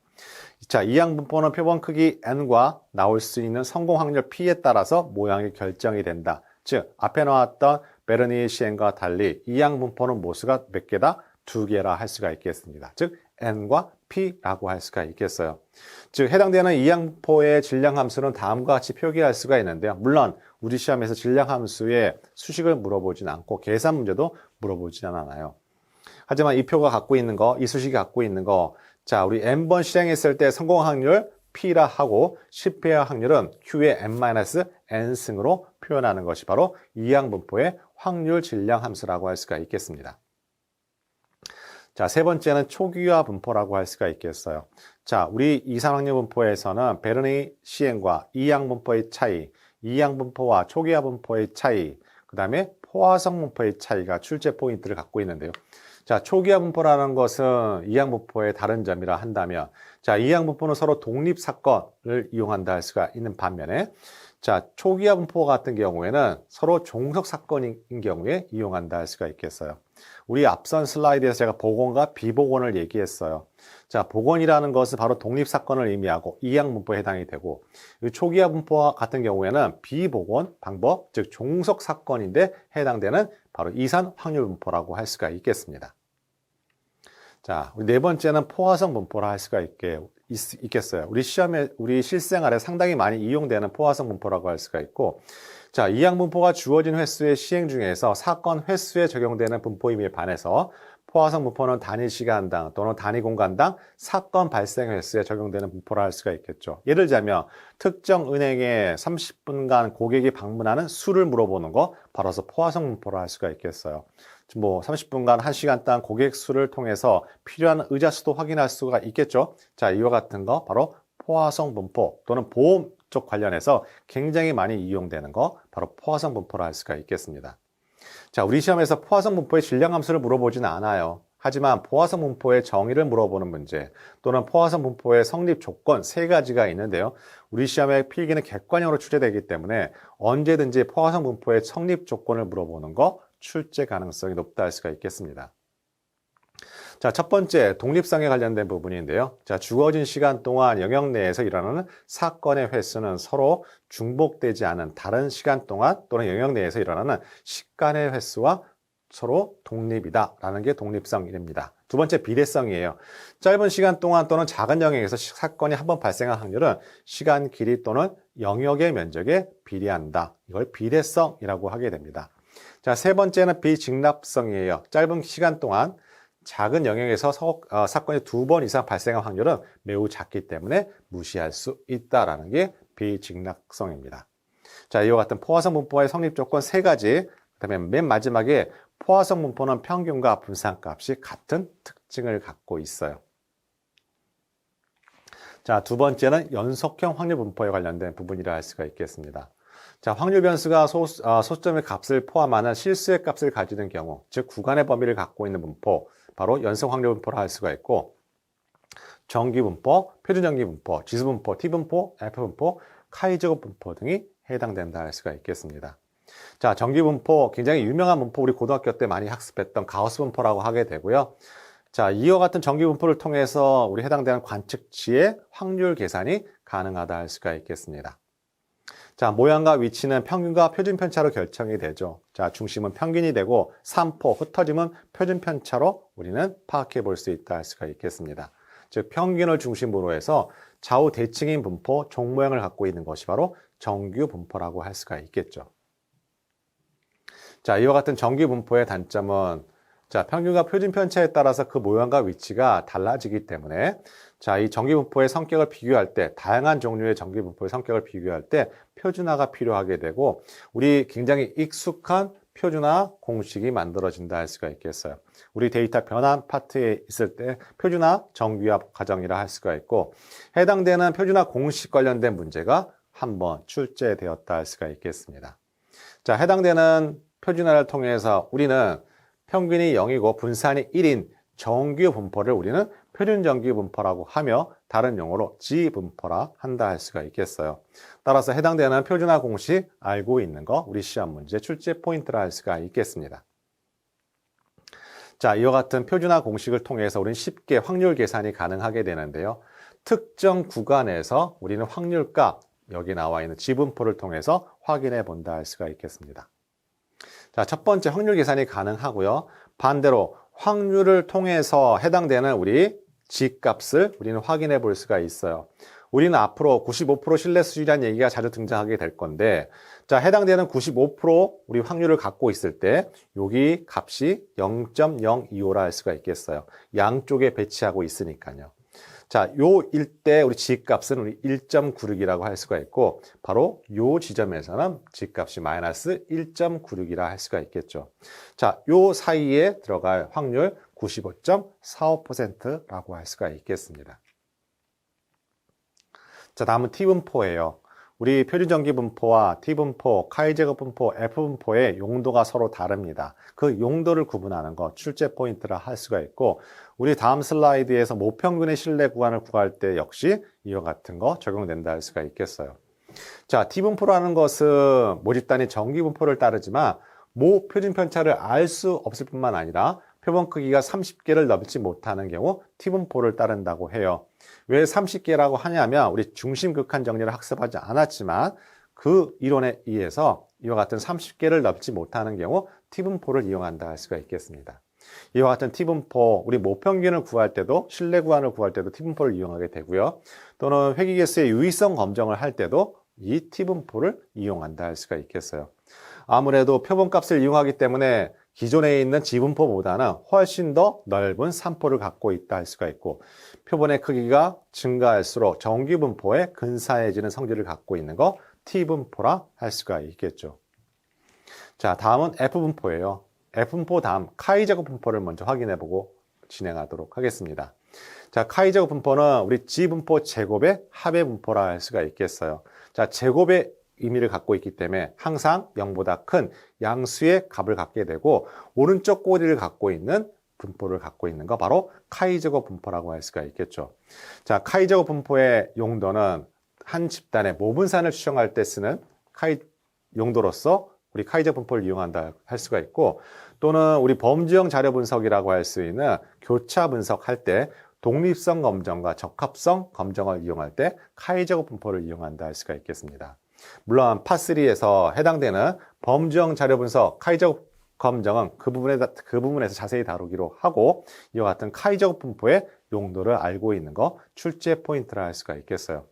자, 이항 분포는 표본 크기 n과 나올 수 있는 성공 확률 p에 따라서 모양이 결정이 된다. 즉 앞에 나왔던 베르누이 시행과 달리 이항 분포는 모수가 몇 개다? 2개라 할 수가 있겠습니다. 즉 n과 p라고 할 수가 있겠어요. 즉 해당되는 이항 분포의 질량 함수는 다음과 같이 표기할 수가 있는데요. 물론 우리 시험에서 질량 함수의 수식을 물어보진 않고 계산 문제도 물어보지는 않아요. 하지만 이 표가 갖고 있는 거, 이 수식이 갖고 있는 거, 자, 우리 n번 실행했을 때 성공 확률 P라 하고 실패 확률은 Q의 n-n승으로 표현하는 것이 바로 이항 분포의 확률 질량 함수라고 할 수가 있겠습니다. 자, 세 번째는 초기화 분포라고 할 수가 있겠어요. 자, 우리 이산 확률 분포에서는 베르누이 시행과 이항 분포의 차이, 이항 분포와 초기화 분포의 차이, 그 다음에 포화성 분포의 차이가 출제 포인트를 갖고 있는데요. 자, 초기화 분포라는 것은 이항 분포의 다른 점이라 한다면, 자, 이항 분포는 서로 독립 사건을 이용한다 할 수가 있는 반면에, 자, 초기화 분포 같은 경우에는 서로 종속 사건인 경우에 이용한다 할 수가 있겠어요. 우리 앞선 슬라이드에서 제가 복원과 비복원을 얘기했어요. 자, 복원이라는 것은 바로 독립 사건을 의미하고 이항 분포에 해당이 되고, 초기화 분포와 같은 경우에는 비복원 방법, 즉 종속 사건인데 해당되는 바로 이산 확률 분포라고 할 수가 있겠습니다. 자, 네 번째는 포화성 분포라 할 수가 있겠어요. 우리 시험에, 우리 실생활에 상당히 많이 이용되는 포화성 분포라고 할 수가 있고, 자, 이항 분포가 주어진 횟수의 시행 중에서 사건 횟수에 적용되는 분포임에 반해서 포화성 분포는 단위 시간당 또는 단위 공간당 사건 발생 횟수에 적용되는 분포라 할 수가 있겠죠. 예를 들자면 특정 은행에 30분간 고객이 방문하는 수를 물어보는 거 바로서 포화성 분포라 할 수가 있겠어요. 뭐 30분간 1시간 동안 고객 수를 통해서 필요한 의자 수도 확인할 수가 있겠죠. 자, 이와 같은 거 바로 포화성 분포 또는 보험 쪽 관련해서 굉장히 많이 이용되는 거 바로 포화성 분포라 할 수가 있겠습니다. 자, 우리 시험에서 포화성 분포의 질량 함수를 물어보지는 않아요. 하지만 포화성 분포의 정의를 물어보는 문제 또는 포화성 분포의 성립 조건 세 가지가 있는데요. 우리 시험의 필기는 객관형으로 출제되기 때문에 언제든지 포화성 분포의 성립 조건을 물어보는 거 출제 가능성이 높다 할 수가 있겠습니다. 자, 첫 번째 독립성에 관련된 부분인데요. 자, 주어진 시간 동안 영역 내에서 일어나는 사건의 횟수는 서로 중복되지 않은 다른 시간 동안 또는 영역 내에서 일어나는 시간의 횟수와 서로 독립이다라는 게 독립성입니다. 두 번째 비례성이에요. 짧은 시간 동안 또는 작은 영역에서 사건이 한 번 발생할 확률은 시간 길이 또는 영역의 면적에 비례한다. 이걸 비례성이라고 하게 됩니다. 자, 세 번째는 비직납성이에요. 짧은 시간 동안 작은 영역에서 사건이 두 번 이상 발생할 확률은 매우 작기 때문에 무시할 수 있다라는 게 비직납성입니다. 자, 이와 같은 포화성 분포의 성립 조건 세 가지, 그다음에 맨 마지막에 포화성 분포는 평균과 분산값이 같은 특징을 갖고 있어요. 자, 두 번째는 연속형 확률 분포에 관련된 부분이라 할 수가 있겠습니다. 자, 확률 변수가 소점의 값을 포함하는 실수의 값을 가지는 경우, 즉 구간의 범위를 갖고 있는 분포, 바로 연속 확률 분포라 할 수가 있고, 정기 분포, 표준 정기 분포, 지수 분포, T 분포, F 분포, 카이 제곱 분포 등이 해당된다 할 수가 있겠습니다. 자, 정기 분포, 굉장히 유명한 분포, 우리 고등학교 때 많이 학습했던 가우스 분포라고 하게 되고요. 자, 이와 같은 정기 분포를 통해서 우리 해당되는 관측치의 확률 계산이 가능하다 할 수가 있겠습니다. 자, 모양과 위치는 평균과 표준 편차로 결정이 되죠. 자, 중심은 평균이 되고 산포, 흩어짐은 표준 편차로 우리는 파악해 볼 수 있다 할 수가 있겠습니다. 즉, 평균을 중심으로 해서 좌우 대칭인 분포, 종 모양을 갖고 있는 것이 바로 정규 분포라고 할 수가 있겠죠. 자, 이와 같은 정규 분포의 단점은 자, 평균과 표준 편차에 따라서 그 모양과 위치가 달라지기 때문에 자, 이 정규 분포의 성격을 비교할 때, 다양한 종류의 정규 분포의 성격을 비교할 때 표준화가 필요하게 되고, 우리 굉장히 익숙한 표준화 공식이 만들어진다 할 수가 있겠어요. 우리 데이터 변환 파트에 있을 때 표준화 정규합 과정이라 할 수가 있고, 해당되는 표준화 공식 관련된 문제가 한번 출제되었다 할 수가 있겠습니다. 자, 해당되는 표준화를 통해서 우리는 평균이 0이고 분산이 1인 정규 분포를 우리는 표준 정규 분포라고 하며 다른 용어로 지분포라 한다 할 수가 있겠어요. 따라서 해당되는 표준화 공식 알고 있는 거 우리 시험 문제 출제 포인트라 할 수가 있겠습니다. 자, 이와 같은 표준화 공식을 통해서 우리는 쉽게 확률 계산이 가능하게 되는데요. 특정 구간에서 우리는 확률값, 여기 나와 있는 지분포를 통해서 확인해 본다 할 수가 있겠습니다. 자, 첫 번째 확률 계산이 가능하고요. 반대로 확률을 통해서 해당되는 우리 G값을 우리는 확인해 볼 수가 있어요. 우리는 앞으로 95% 신뢰 수준이라는 얘기가 자주 등장하게 될 건데, 자, 해당되는 95% 우리 확률을 갖고 있을 때 여기 값이 0.025라 할 수가 있겠어요. 양쪽에 배치하고 있으니까요. 자, 요 일대 우리 G값은 우리 1.96이라고 할 수가 있고, 바로 요 지점에서는 G값이 마이너스 1.96이라 할 수가 있겠죠. 자, 요 사이에 들어갈 확률 95.45%라고 할 수가 있겠습니다. 자, 다음은 T분포예요. 우리 표준정기 분포와 T분포, 카이-제곱 분포, F분포의 용도가 서로 다릅니다. 그 용도를 구분하는 것, 출제 포인트라 할 수가 있고, 우리 다음 슬라이드에서 모평균의 신뢰 구간을 구할 때 역시 이와 같은 거 적용된다 할 수가 있겠어요. 자, T분포라는 것은 모집 단위 정기 분포를 따르지만 모 표준 편차를 알 수 없을 뿐만 아니라 표본 크기가 30개를 넘지 못하는 경우 T분포를 따른다고 해요. 왜 30개라고 하냐면 우리 중심극한 정리를 학습하지 않았지만 그 이론에 의해서 이와 같은 30개를 넘지 못하는 경우 T분포를 이용한다 할 수가 있겠습니다. 이와 같은 T분포, 우리 모평균을 구할 때도 신뢰 구간을 구할 때도 T분포를 이용하게 되고요. 또는 회귀개수의 유의성 검정을 할 때도 이 T분포를 이용한다 할 수가 있겠어요. 아무래도 표본값을 이용하기 때문에 기존에 있는 G분포보다는 훨씬 더 넓은 산포를 갖고 있다 할 수가 있고, 표본의 크기가 증가할수록 정기분포에 근사해지는 성질을 갖고 있는 거 T분포라 할 수가 있겠죠. 자, 다음은 F분포예요. F분포 다음 카이-제곱 분포를 먼저 확인해보고 진행하도록 하겠습니다. 자, 카이-제곱 분포는 우리 G분포 제곱의 합의 분포라 할 수가 있겠어요. 자, 제곱의 의미를 갖고 있기 때문에 항상 0보다 큰 양수의 값을 갖게 되고 오른쪽 꼬리를 갖고 있는 분포를 갖고 있는 거 바로 카이저거 분포라고 할 수가 있겠죠. 자, 카이저거 분포의 용도는 한 집단의 모분산을 추정할 때 쓰는 용도로서 우리 카이저 분포를 이용한다 할 수가 있고 또는 우리 범주형 자료 분석이라고 할 수 있는 교차 분석할 때 독립성 검정과 적합성 검정을 이용할 때 카이저 분포를 이용한다 할 수가 있겠습니다. 물론 파3에서 해당되는 범주형 자료 분석 카이저 검정은 그 부분에서 자세히 다루기로 하고 이와 같은 카이저 분포의 용도를 알고 있는 거 출제 포인트라 할 수가 있겠어요.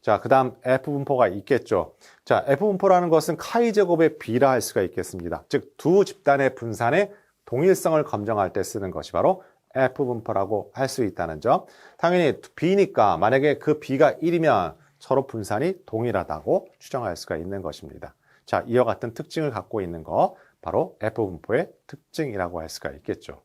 자, 그 다음 F분포가 있겠죠. 자, F분포라는 것은 카이제곱의 B라 할 수가 있겠습니다. 즉, 두 집단의 분산의 동일성을 검증할 때 쓰는 것이 바로 F분포라고 할 수 있다는 점. 당연히 B니까 만약에 그 B가 1이면 서로 분산이 동일하다고 추정할 수가 있는 것입니다. 자, 이와 같은 특징을 갖고 있는 거 바로 F분포의 특징이라고 할 수가 있겠죠.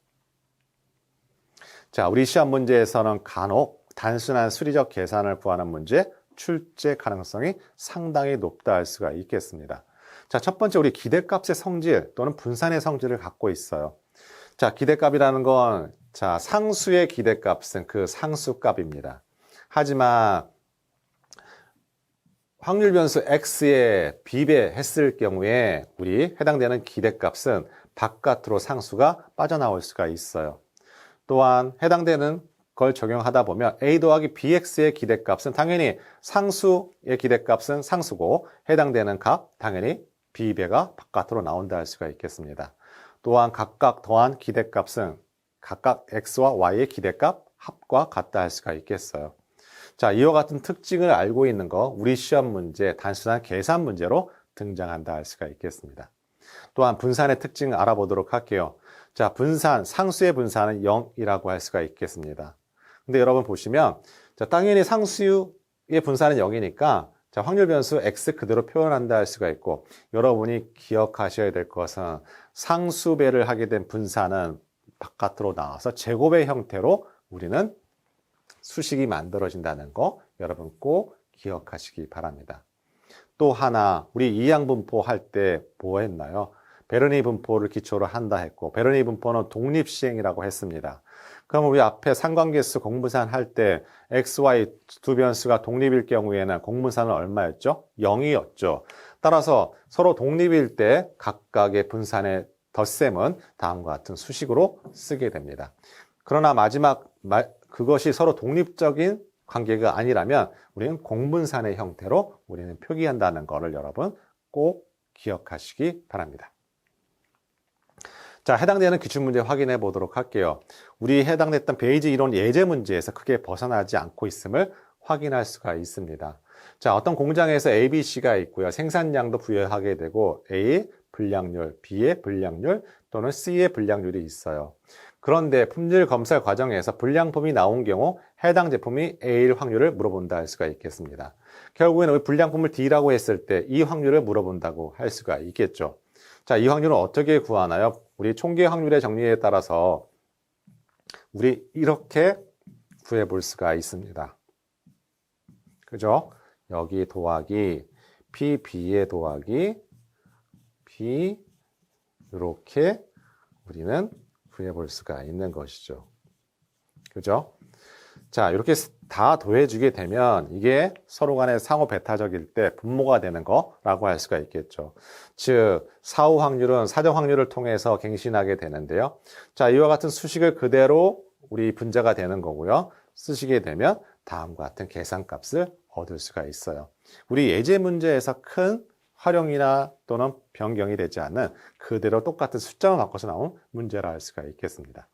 자, 우리 시험 문제에서는 간혹 단순한 수리적 계산을 구하는 문제 출제 가능성이 상당히 높다 할 수가 있겠습니다. 자, 첫 번째 우리 기대값의 성질 또는 분산의 성질을 갖고 있어요. 자, 기대값이라는 건 자, 상수의 기대값은 그 상수값입니다. 하지만 확률 변수 x에 비배했을 경우에 우리 해당되는 기대값은 바깥으로 상수가 빠져나올 수가 있어요. 또한 해당되는 걸 적용하다 보면 a 더하기 bx의 기대값은 당연히 상수의 기대값은 상수고 해당되는 값 당연히 b배가 바깥으로 나온다 할 수가 있겠습니다. 또한 각각 더한 기대값은 각각 x와 y의 기대값 합과 같다 할 수가 있겠어요. 자, 이와 같은 특징을 알고 있는 거 우리 시험 문제 단순한 계산 문제로 등장한다 할 수가 있겠습니다. 또한 분산의 특징을 알아보도록 할게요. 자, 분산, 상수의 분산은 0이라고 할 수가 있겠습니다. 근데 여러분 보시면 자, 당연히 상수의 분산은 0이니까 자, 확률 변수 x 그대로 표현한다 할 수가 있고 여러분이 기억하셔야 될 것은 상수배를 하게 된 분산은 바깥으로 나와서 제곱의 형태로 우리는 수식이 만들어진다는 거 여러분 꼭 기억하시기 바랍니다. 또 하나 우리 이항분포 할 때 뭐 했나요? 베르니 분포를 기초로 한다 했고 베르니 분포는 독립시행이라고 했습니다. 그럼 우리 앞에 상관계수 공분산 할 때 x, y 두 변수가 독립일 경우에는 공분산은 얼마였죠? 0이었죠. 따라서 서로 독립일 때 각각의 분산의 덧셈은 다음과 같은 수식으로 쓰게 됩니다. 그러나 마지막 그것이 서로 독립적인 관계가 아니라면 우리는 공분산의 형태로 우리는 표기한다는 것을 여러분 꼭 기억하시기 바랍니다. 자, 해당되는 기출문제 확인해 보도록 할게요. 우리 해당됐던 베이지 이론 예제 문제에서 크게 벗어나지 않고 있음을 확인할 수가 있습니다. 자, 어떤 공장에서 A, B, C가 있고요. 생산량도 부여하게 되고 A의 불량률, B의 불량률 또는 C의 불량률이 있어요. 그런데 품질 검사 과정에서 불량품이 나온 경우 해당 제품이 A일 확률을 물어본다 할 수가 있겠습니다. 결국에는 불량품을 D라고 했을 때 이 확률을 물어본다고 할 수가 있겠죠. 자, 이 확률은 어떻게 구하나요? 우리 총계 확률의 정리에 따라서 우리 이렇게 구해 볼 수가 있습니다. 그죠? 여기 더하기 PB의 더하기 B 이렇게 우리는 구해 볼 수가 있는 것이죠. 그죠? 자, 이렇게 다 더해주게 되면 이게 서로 간에 상호 배타적일 때 분모가 되는 거라고 할 수가 있겠죠. 즉, 사후 확률은 사정 확률을 통해서 갱신하게 되는데요. 자, 이와 같은 수식을 그대로 우리 분자가 되는 거고요. 쓰시게 되면 다음과 같은 계산값을 얻을 수가 있어요. 우리 예제 문제에서 큰 활용이나 또는 변경이 되지 않는 그대로 똑같은 숫자만 바꿔서 나온 문제라 할 수가 있겠습니다.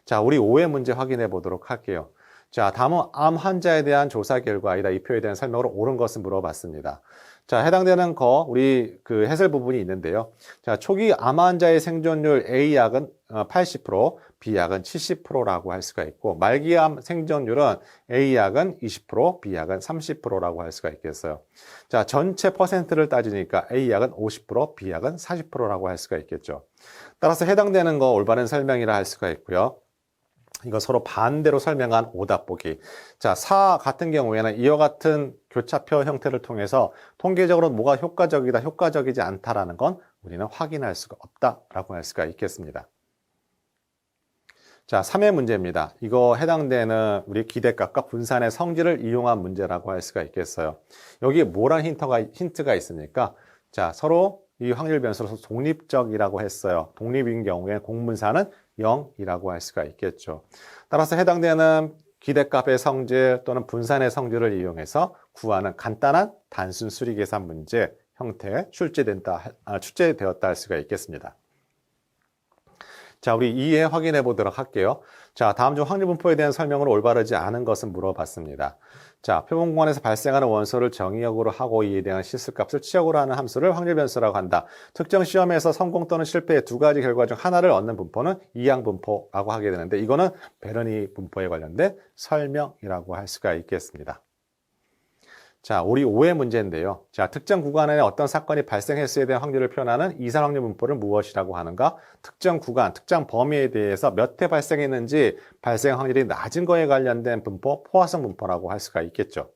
자, 우리 5회 문제 확인해 보도록 할게요. 자, 다음은 암 환자에 대한 조사 결과이다. 이 표에 대한 설명으로 옳은 것을 물어봤습니다. 자, 해당되는 거 우리 그 해설 부분이 있는데요. 자, 초기 암 환자의 생존율 A약은 80%, B약은 70%라고 할 수가 있고 말기암 생존율은 A약은 20%, B약은 30%라고 할 수가 있겠어요. 자, 전체 퍼센트를 따지니까 A약은 50%, B약은 40%라고 할 수가 있겠죠. 따라서 해당되는 거 올바른 설명이라 할 수가 있고요. 이거 서로 반대로 설명한 오답 보기. 자, 4 같은 경우에는 이와 같은 교차표 형태를 통해서 통계적으로 뭐가 효과적이다, 효과적이지 않다라는 건 우리는 확인할 수가 없다라고 할 수가 있겠습니다. 자, 3의 문제입니다. 이거 해당되는 우리 기대값과 분산의 성질을 이용한 문제라고 할 수가 있겠어요. 여기에 뭐란 힌트가 있습니까? 자, 서로 이 확률 변수로서 독립적이라고 했어요. 독립인 경우에 공분산은 0이라고 할 수가 있겠죠. 따라서 해당되는 기대값의 성질 또는 분산의 성질을 이용해서 구하는 간단한 단순 수리 계산 문제 형태에 출제되었다 할 수가 있겠습니다. 자, 우리 이해 확인해 보도록 할게요. 자, 다음 중 확률 분포에 대한 설명을 올바르지 않은 것은 물어봤습니다. 자, 표본 공간에서 발생하는 원소를 정의역으로 하고 이에 대한 실수값을 치역으로 하는 함수를 확률 변수라고 한다. 특정 시험에서 성공 또는 실패의 두 가지 결과 중 하나를 얻는 분포는 이항 분포라고 하게 되는데 이거는 베르니 분포에 관련된 설명이라고 할 수가 있겠습니다. 자, 우리 5의 문제인데요. 자, 특정 구간에 어떤 사건이 발생했을에 대한 확률을 표현하는 이산 확률 분포를 무엇이라고 하는가? 특정 구간, 특정 범위에 대해서 몇 회 발생했는지 발생 확률이 낮은 거에 관련된 분포, 포화성 분포라고 할 수가 있겠죠.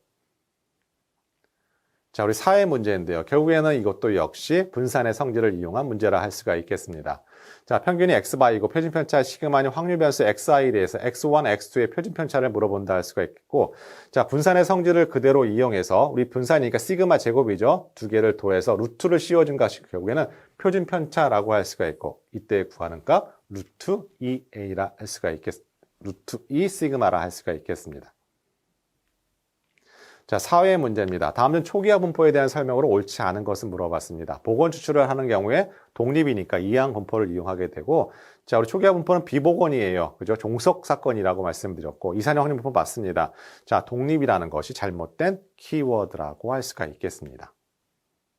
자, 우리 4의 문제인데요. 결국에는 이것도 역시 분산의 성질을 이용한 문제라 할 수가 있겠습니다. 자, 평균이 x바이고 표준편차 시그마는 확률 변수 xi에 대해서 x1, x2의 표준편차를 물어본다 할 수가 있겠고, 자, 분산의 성질을 그대로 이용해서 우리 분산이니까 시그마 제곱이죠. 두 개를 더해서 루트를 씌워준 것이 결국에는 표준편차라고 할 수가 있고, 이때 구하는 값 루트 2a라 할 수가 루트 2 시그마라 할 수가 있겠습니다. 자, 4회 문제입니다. 다음은 초기화 분포에 대한 설명으로 옳지 않은 것은 물어봤습니다. 복원 추출을 하는 경우에 독립이니까 이항 분포를 이용하게 되고, 자, 우리 초기화 분포는 비복원이에요. 그죠? 종속 사건이라고 말씀드렸고, 이산형 확률 분포 맞습니다. 자, 독립이라는 것이 잘못된 키워드라고 할 수가 있겠습니다.